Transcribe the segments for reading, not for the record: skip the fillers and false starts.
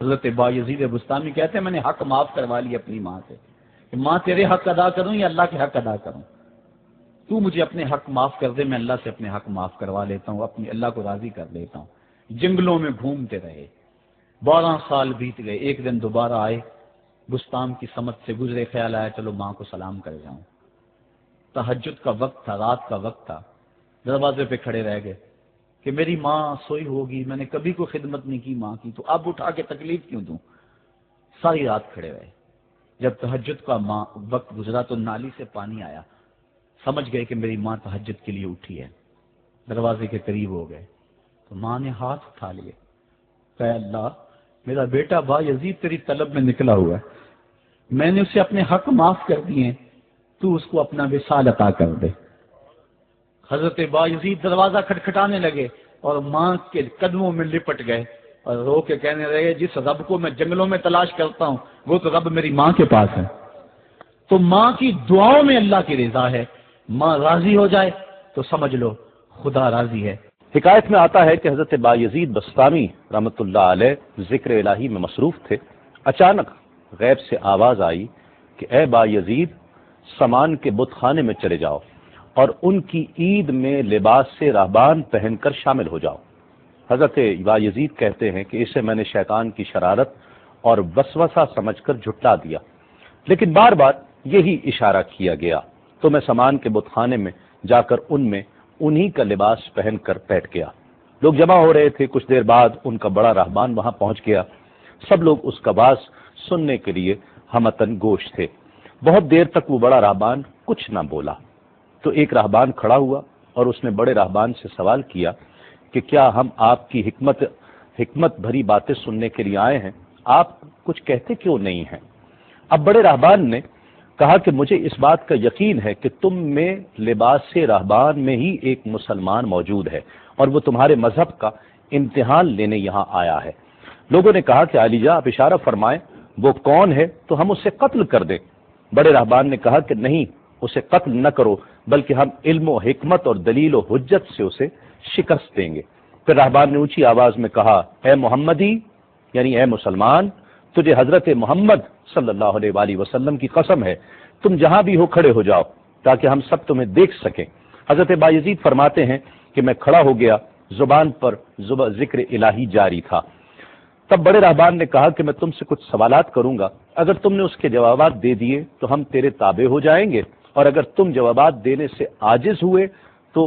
حضرت بایزید بستامی کہتے ہیں میں نے حق معاف کروا لیا اپنی ماں سے کہ ماں تیرے حق ادا کروں یا اللہ کے حق ادا کروں، تو مجھے اپنے حق معاف کر دے، میں اللہ سے اپنے حق معاف کروا لیتا ہوں، اپنی اللہ کو راضی کر لیتا ہوں۔ جنگلوں میں گھومتے رہے، 12 سال بیت گئے، ایک دن دوبارہ آئے، بستان کی سمت سے گزرے، خیال آیا چلو ماں کو سلام کر جاؤں۔ تہجد کا وقت تھا، رات کا وقت تھا، دروازے پہ کھڑے رہ گئے کہ میری ماں سوئی ہوگی، میں نے کبھی کوئی خدمت نہیں کی ماں کی، تو اب اٹھا کے تکلیف کیوں دوں؟ ساری رات کھڑے رہے۔ جب تہجد کا وقت گزرا تو نالی سے پانی آیا، سمجھ گئے کہ میری ماں تہجد کے لیے اٹھی ہے، دروازے کے قریب ہو گئے تو ماں نے ہاتھ اٹھا لیے، کہ اللہ میرا بیٹا بایزید تیری طلب میں نکلا ہوا ہے، میں نے اسے اپنے حق معاف کر دیے، تو اس کو اپنا وصال عطا کر دے۔ حضرت بایزید دروازہ کھٹکھٹانے لگے اور ماں کے قدموں میں لپٹ گئے اور رو کے کہنے لگے جس رب کو میں جنگلوں میں تلاش کرتا ہوں وہ تو رب میری ماں کے پاس ہے۔ تو ماں کی دعاؤں میں اللہ کی رضا ہے، ماں راضی ہو جائے تو سمجھ لو خدا راضی ہے۔ حکایت میں آتا ہے کہ حضرت بایزید بستامی رحمۃ اللہ علیہ ذکر الہی میں مصروف تھے، اچانک غیب سے آواز آئی کہ اے بایزید سامان کے بت خانے میں چلے جاؤ اور ان کی عید میں لباس سے راہبان پہن کر شامل ہو جاؤ۔ حضرت بایزید کہتے ہیں کہ اسے میں نے شیطان کی شرارت اور وسوسہ سمجھ کر جھٹلا دیا، لیکن بار بار یہی اشارہ کیا گیا تو میں سامان کے بت خانے میں جا کر ان میں انہی کا لباس پہن کر بیٹھ گیا۔ لوگ جمع ہو رہے تھے، کچھ دیر بعد ان کا بڑا راہبان وہاں پہنچ گیا، سب لوگ اس کا باز سننے کے لیے ہمتن گوش تھے۔ بہت دیر تک وہ بڑا راہبان کچھ نہ بولا تو ایک راہبان کھڑا ہوا اور اس نے بڑے راہبان سے سوال کیا کہ کیا ہم آپ کی حکمت بھری باتیں سننے کے لیے آئے ہیں، آپ کچھ کہتے کیوں نہیں ہیں؟ اب بڑے راہبان نے کہا کہ مجھے اس بات کا یقین ہے کہ تم میں لباس سے راہبان میں ہی ایک مسلمان موجود ہے اور وہ تمہارے مذہب کا امتحان لینے یہاں آیا ہے۔ لوگوں نے کہا کہ علی جاں آپ اشارہ فرمائیں، وہ کون ہے تو ہم اسے قتل کر دیں۔ بڑے راہبان نے کہا کہ نہیں، اسے قتل نہ کرو، بلکہ ہم علم و حکمت اور دلیل و حجت سے اسے شکست دیں گے۔ پھر راہبان نے اونچی آواز میں کہا اے محمدی، یعنی اے مسلمان، تجھے حضرت محمد صلی اللہ علیہ وآلہ وسلم کی قسم ہے، تم جہاں بھی ہو کھڑے ہو جاؤ تاکہ ہم سب تمہیں دیکھ سکیں۔ حضرت بایزید فرماتے ہیں کہ میں کھڑا ہو گیا، زبان پر ذکر الہی جاری تھا۔ تب بڑے راہبان نے کہا کہ میں تم سے کچھ سوالات کروں گا، اگر تم نے اس کے جوابات دے دیے تو ہم تیرے تابع ہو جائیں گے، اور اگر تم جوابات دینے سے عاجز ہوئے تو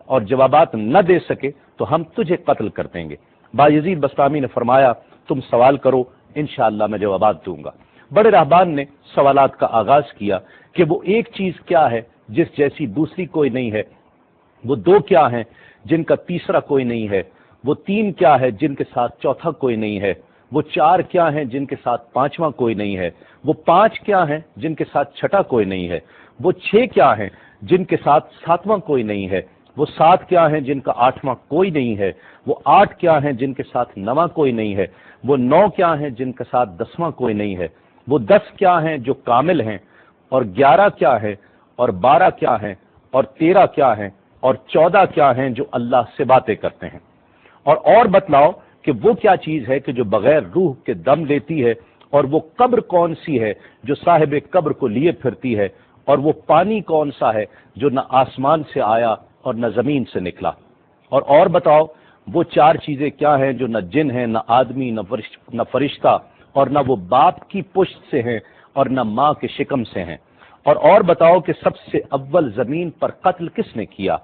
اور جوابات نہ دے سکے تو ہم تجھے قتل کر دیں گے۔ بایزید بستامی نے فرمایا تم سوال کرو، انشاءاللہ میں جوابات دوں گا۔ بڑے راہبان نے سوالات کا آغاز کیا کہ وہ ایک چیز کیا ہے جس جیسی دوسری کوئی نہیں ہے، وہ دو کیا ہیں جن کا تیسرا کوئی نہیں ہے، وہ تین کیا ہے جن کے ساتھ چوتھا کوئی نہیں ہے، وہ چار کیا ہیں جن کے ساتھ پانچواں کوئی نہیں ہے، وہ پانچ کیا ہیں جن کے ساتھ چھٹا کوئی نہیں ہے، وہ چھ کیا ہیں جن کے ساتھ ساتواں کوئی نہیں ہے، وہ سات کیا ہیں جن کا آٹھواں کوئی نہیں ہے، وہ آٹھ کیا ہیں جن کے ساتھ نواں کوئی نہیں ہے، وہ نو کیا ہیں جن کے ساتھ دسواں کوئی نہیں ہے، وہ 10 کیا ہیں جو کامل ہیں، اور 11 کیا ہے، اور 12 کیا ہیں، اور 13 کیا ہیں، اور 14 کیا ہیں جو اللہ سے باتیں کرتے ہیں۔ اور بتلاؤ کہ وہ کیا چیز ہے کہ جو بغیر روح کے دم لیتی ہے، اور وہ قبر کون سی ہے جو صاحب قبر کو لیے پھرتی ہے، اور وہ پانی کون سا ہے جو نہ آسمان سے آیا اور نہ زمین سے نکلا۔ اور بتاؤ وہ چار چیزیں کیا ہیں جو نہ جن ہیں، نہ آدمی، نہ فرشتہ، اور نہ وہ باپ کی پشت سے ہیں اور نہ ماں کے شکم سے ہیں۔ اور بتاؤ کہ سب سے اول زمین پر قتل کس نے کیا،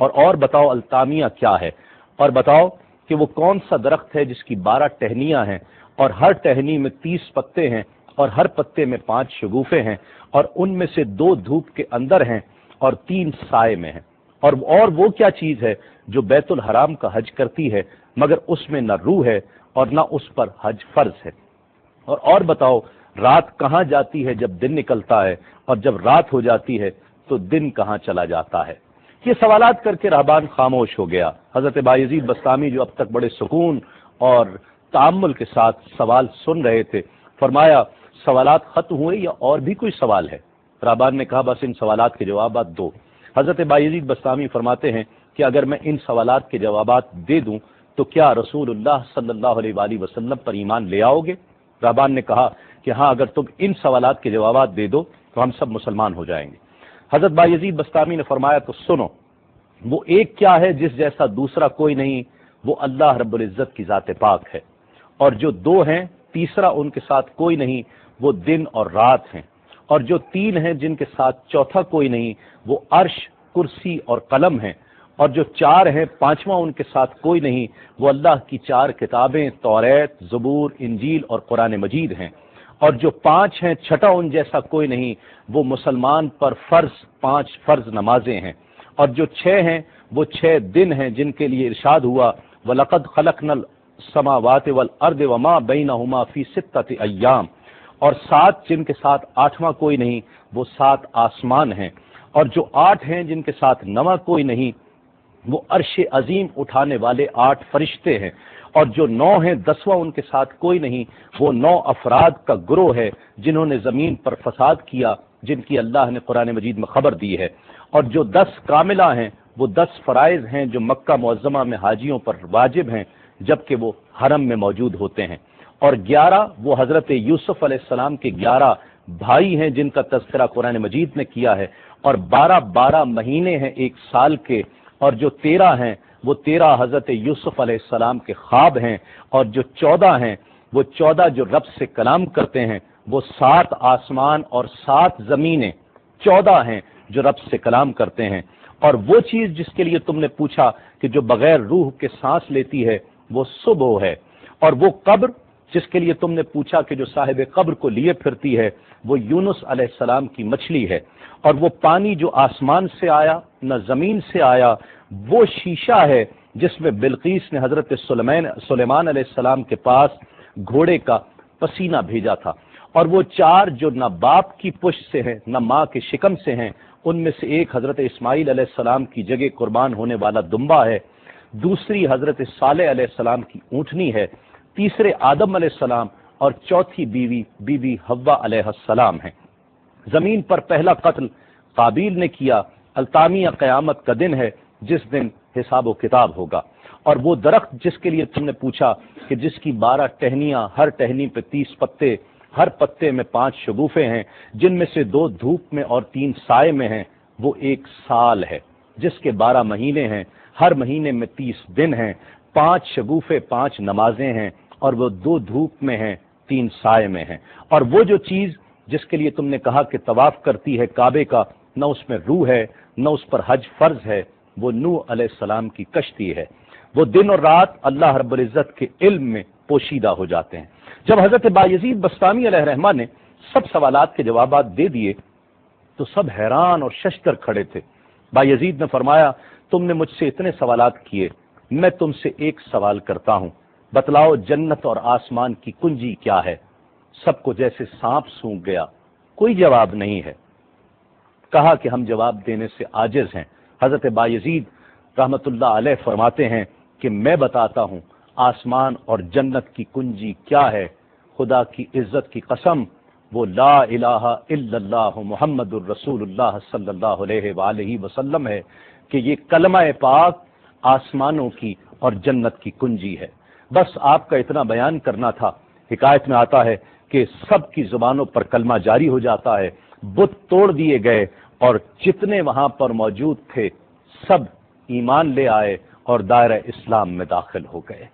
اور بتاؤ التامیہ کیا ہے، اور بتاؤ کہ وہ کون سا درخت ہے جس کی 12 ٹہنیاں ہیں اور ہر ٹہنی میں 30 پتے ہیں اور ہر پتے میں 5 شگوفے ہیں، اور ان میں سے 2 دھوپ کے اندر ہیں اور 3 سائے میں ہیں۔ اور وہ کیا چیز ہے جو بیت الحرام کا حج کرتی ہے مگر اس میں نہ روح ہے اور نہ اس پر حج فرض ہے۔ اور بتاؤ رات کہاں جاتی ہے جب دن نکلتا ہے، اور جب رات ہو جاتی ہے تو دن کہاں چلا جاتا ہے۔ یہ سوالات کر کے راہبان خاموش ہو گیا۔ حضرت بایزید بستامی جو اب تک بڑے سکون اور تأمل کے ساتھ سوال سن رہے تھے، فرمایا سوالات ختم ہوئے یا اور بھی کوئی سوال ہے؟ راہبان نے کہا بس ان سوالات کے جوابات دو۔ حضرت بایزید بستامی فرماتے ہیں کہ اگر میں ان سوالات کے جوابات دے دوں تو کیا رسولullah صلی اللہ علیہ وسلم پر ایمان لے آؤ گے؟ رہبان نے کہا کہ ہاں، اگر تم ان سوالات کے جوابات دے دو تو ہم سب مسلمان ہو جائیں گے۔ حضرت بایزید بسطامی نے فرمایا تو سنو، وہ ایک کیا ہے جس جیسا دوسرا کوئی نہیں، وہ اللہ رب العزت کی ذات پاک ہے، اور جو دو ہیں تیسرا ان کے ساتھ کوئی نہیں، وہ دن اور رات ہیں، اور جو تین ہیں جن کے ساتھ چوتھا کوئی نہیں، وہ عرش، کرسی اور قلم ہیں، اور جو چار ہیں پانچواں ان کے ساتھ کوئی نہیں، وہ اللہ کی چار کتابیں توریت، زبور، انجیل اور قرآن مجید ہیں، اور جو پانچ ہیں چھٹا ان جیسا کوئی نہیں، وہ مسلمان پر پانچ فرض نمازیں ہیں، اور جو چھ ہیں وہ 6 دن ہیں جن کے لیے ارشاد ہوا وَلَقَدْ خَلَقْنَا السَّمَاوَاتِ وَالْأَرْضِ وَمَا بَيْنَهُمَا فِي 6 أَيَّامٍ، اور 7 جن کے ساتھ 8واں کوئی نہیں، وہ 7 آسمان ہیں، اور جو 8 ہیں جن کے ساتھ 9واں کوئی نہیں، وہ عرش عظیم اٹھانے والے 8 فرشتے ہیں، اور جو 9 ہیں 10واں ان کے ساتھ کوئی نہیں، وہ 9 افراد کا گروہ ہے جنہوں نے زمین پر فساد کیا، جن کی اللہ نے قرآن مجید میں خبر دی ہے، اور جو 10 کاملہ ہیں وہ 10 فرائض ہیں جو مکہ معظمہ میں حاجیوں پر واجب ہیں جبکہ وہ حرم میں موجود ہوتے ہیں، اور 11 وہ حضرت یوسف علیہ السلام کے 11 بھائی ہیں جن کا تذکرہ قرآن مجید نے کیا ہے، اور 12 مہینے ہیں 1 سال کے، اور جو 13 ہیں وہ 13 حضرت یوسف علیہ السلام کے خواب ہیں، اور جو 14 ہیں وہ 14 جو رب سے کلام کرتے ہیں، وہ 7 آسمان اور 7 زمینیں 14 ہیں جو رب سے کلام کرتے ہیں، اور وہ چیز جس کے لیے تم نے پوچھا کہ جو بغیر روح کے سانس لیتی ہے وہ صبح ہے، اور وہ قبر جس کے لیے تم نے پوچھا کہ جو صاحب قبر کو لیے پھرتی ہے وہ یونس علیہ السلام کی مچھلی ہے، اور وہ پانی جو آسمان سے آیا نہ زمین سے آیا وہ شیشہ ہے جس میں بلقیس نے حضرت سلیمان علیہ السلام کے پاس گھوڑے کا پسینہ بھیجا تھا، اور وہ 4 جو نہ باپ کی پشت سے ہیں نہ ماں کے شکم سے ہیں، ان میں سے ایک حضرت اسماعیل علیہ السلام کی جگہ قربان ہونے والا دمبا ہے، دوسری حضرت صالح علیہ السلام کی اونٹنی ہے، تیسرے آدم علیہ السلام، اور چوتھی بی بی حوا علیہ السلام ہے۔ زمین پر پہلا قتل قابیل نے کیا، التامیہ قیامت کا دن ہے جس دن حساب و کتاب ہوگا، اور وہ درخت جس کے لیے تم نے پوچھا کہ جس کی 12 ٹہنیاں، ہر ٹہنی پہ 30 پتے، ہر پتے میں 5 شگوفے ہیں جن میں سے 2 دھوپ میں اور 3 سائے میں ہیں، وہ 1 سال ہے جس کے 12 مہینے ہیں، ہر مہینے میں 30 دن ہیں، 5 شگوفے 5 نمازیں ہیں، اور وہ 2 دھوپ میں ہیں 3 سائے میں ہیں، اور وہ جو چیز جس کے لیے تم نے کہا کہ طواف کرتی ہے کعبے کا، نہ اس میں روح ہے نہ اس پر حج فرض ہے، وہ نوح علیہ السلام کی کشتی ہے، وہ دن اور رات اللہ رب العزت کے علم میں پوشیدہ ہو جاتے ہیں۔ جب حضرت بایزید بسطامی علیہ الرحمہ نے سب سوالات کے جوابات دے دیے تو سب حیران اور ششدر کھڑے تھے۔ بایزید نے فرمایا تم نے مجھ سے اتنے سوالات کیے، میں تم سے ایک سوال کرتا ہوں، بتلاؤ جنت اور آسمان کی کنجی کیا ہے؟ سب کو جیسے سانپ سونگھ گیا، کوئی جواب نہیں ہے۔ کہا کہ ہم جواب دینے سے عاجز ہیں۔ حضرت بایزید رحمت اللہ علیہ فرماتے ہیں کہ میں بتاتا ہوں آسمان اور جنت کی کنجی کیا ہے، خدا کی عزت کی قسم وہ لا الہ الا اللہ محمد الرسول اللہ صلی اللہ علیہ وآلہ وسلم ہے کہ یہ کلمہ پاک آسمانوں کی اور جنت کی کنجی ہے۔ بس آپ کا اتنا بیان کرنا تھا۔ حکایت میں آتا ہے کہ سب کی زبانوں پر کلمہ جاری ہو جاتا ہے، بت توڑ دیے گئے، اور جتنے وہاں پر موجود تھے سب ایمان لے آئے اور دائرہ اسلام میں داخل ہو گئے۔